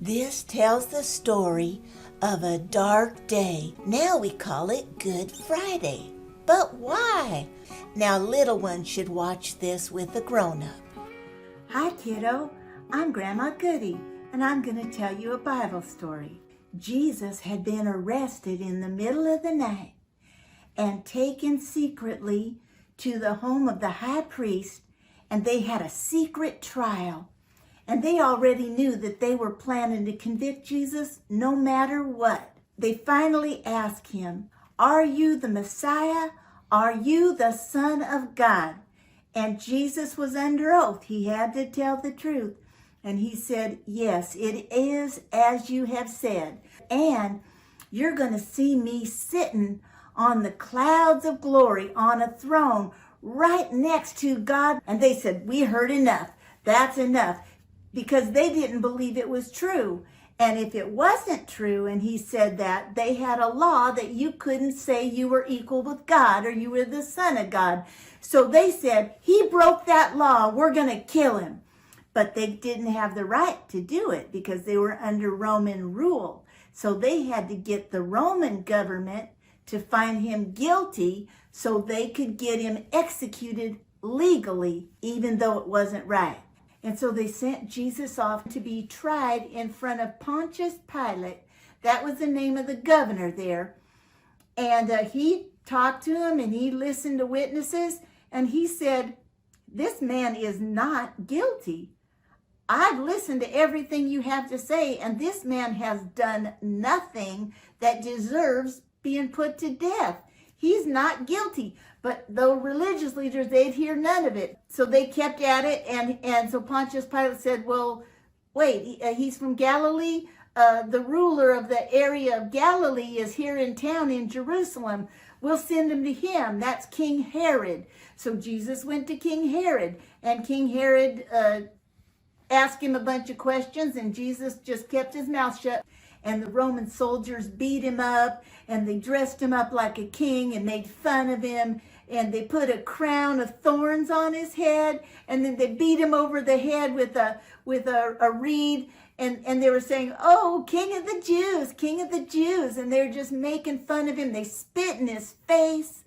This tells the story of a dark day. Now we call it Good Friday. But why? Now little ones should watch this with a grown-up. Hi, kiddo. I'm Grandma Goody, and I'm going to tell you a Bible story. Jesus had been arrested in the middle of the night and taken secretly to the home of the high priest, and they had a secret trial. And they already knew that they were planning to convict Jesus no matter what. They finally asked him, "Are you the Messiah? Are you the Son of God?" And Jesus was under oath. He had to tell the truth. And he said, "Yes, it is as you have said. And you're going to see me sitting on the clouds of glory on a throne right next to God." And they said, "We heard enough. That's enough." Because they didn't believe it was true. And if it wasn't true, and he said that, they had a law that you couldn't say you were equal with God or you were the Son of God. So they said, "He broke that law. We're going to kill him." But they didn't have the right to do it because they were under Roman rule. So they had to get the Roman government to find him guilty so they could get him executed legally, even though it wasn't right. And so they sent Jesus off to be tried in front of Pontius Pilate. That was the name of the governor there. And he talked to him and he listened to witnesses. And he said, "This man is not guilty. I've listened to everything you have to say. And this man has done nothing that deserves being put to death. He's not guilty." But the religious leaders, they'd hear none of it. So they kept at it. And so Pontius Pilate said, "Well, wait, he's from Galilee. The ruler of the area of Galilee is here in town in Jerusalem. We'll send him to him." That's King Herod. So Jesus went to King Herod. And King Herod asked him a bunch of questions. And Jesus just kept his mouth shut. And the Roman soldiers beat him up, and they dressed him up like a king and made fun of him, and they put a crown of thorns on his head, and then they beat him over the head with a reed, and they were saying, "Oh, King of the Jews, King of the Jews," and they're just making fun of him. They spit in his face.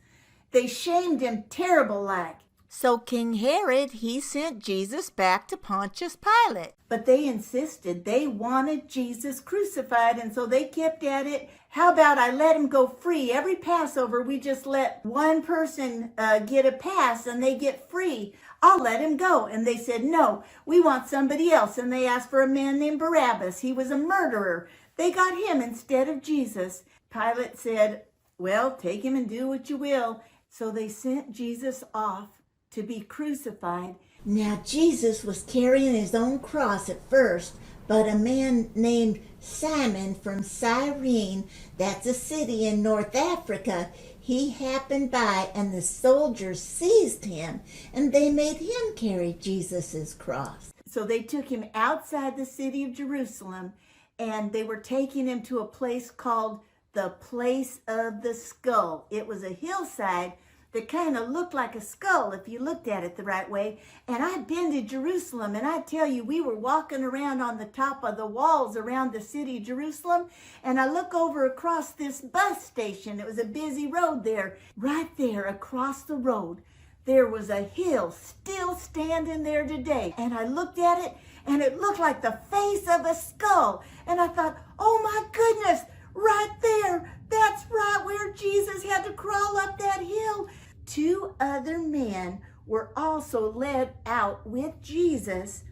They shamed him terrible like. So King Herod, he sent Jesus back to Pontius Pilate. But they insisted. They wanted Jesus crucified, and so they kept at it. "How about I let him go free? Every Passover, we just let one person get a pass, and they get free. I'll let him go." And they said, "No, we want somebody else." And they asked for a man named Barabbas. He was a murderer. They got him instead of Jesus. Pilate said, "Well, take him and do what you will." So they sent Jesus off to be crucified. Now Jesus was carrying his own cross at first, but a man named Simon from Cyrene, that's a city in North Africa, he happened by, and the soldiers seized him, and they made him carry Jesus's cross. So they took him outside the city of Jerusalem, and they were taking him to a place called the Place of the Skull. It was a hillside that kind of looked like a skull if you looked at it the right way. And I've been to Jerusalem, and I tell you, we were walking around on the top of the walls around the city of Jerusalem, and I look over across this bus station. It was a busy road there. Right there across the road, there was a hill still standing there today. And I looked at it, and it looked like the face of a skull. And I thought, "Oh my goodness, right there, that's right where Jesus had to crawl up that hill." 2 other men were also led out with Jesus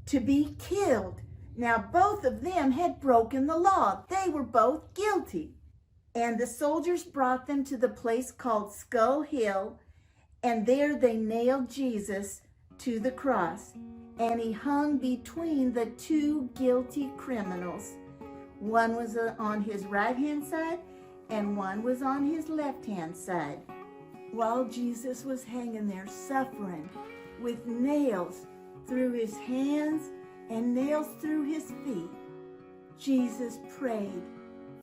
to be killed. Now, both of them had broken the law. They were both guilty. And the soldiers brought them to the place called Skull Hill, and there they nailed Jesus to the cross. And he hung between the 2 guilty criminals. One was on his right-hand side, and one was on his left-hand side. While Jesus was hanging there suffering with nails through his hands and nails through his feet, Jesus prayed,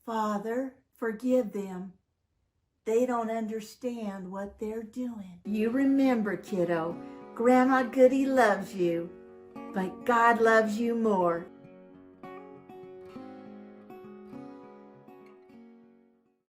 "Father, forgive them. They don't understand what they're doing." You remember, kiddo, Grandma Goody loves you, but God loves you more.